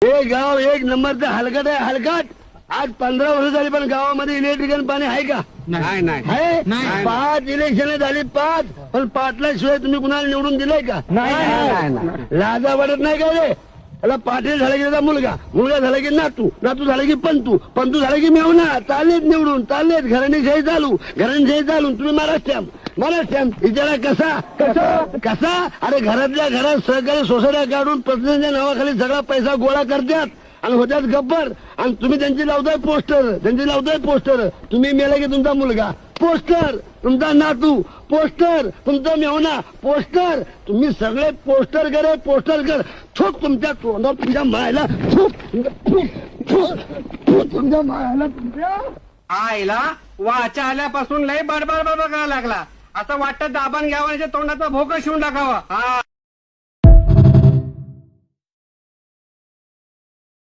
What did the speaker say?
हे गाव एक नंबरचं हलकट आहे, हलकट. आज 15 वर्ष झाली पण गावामध्ये इलेक्ट्रिकल पाणी आहे का? नाही नाही आहे? नाही. 5 इलेक्शन झाली, 5. पण 5ला तुम्ही कुणाला निवडून दिलंय का? नाही. लाजा वाटत नाही का रे? त्याला पाटील झाला की त्याचा मुलगा, मुलगा झाला की नातू, नातू झाला की पंतू, पंतू झाला की मेवना. चालेत निवडून, चालेत घराणीशाही चालू, घराणीशाही चालू. तुम्ही महाराष्ट्र विचारा कसा कसा कसा. अरे घरातल्या घरात सहकारी सोसायट्या काढून प्रतिनिधीच्या नावाखाली सगळा पैसा गोळा करतात आणि होत्यात गब्बर. आणि तुम्ही त्यांची लावताय पोस्टर. तुम्ही मेला की तुमचा मुलगा पोस्टर, तुमचा नातू पोस्टर, तुमचा मेवना पोस्टर. तुम्ही सगळे पोस्टर कर. थूक तुमच्या तोंडात, तुमच्या मायला थूक, तुमच्या मायला तुमच्या. आईला वाचा आल्यापासून लय बडबड करायला लागला. असं वाटतं दाबण घ्यावं तोंडाचा भोकं शिवून टाकावा.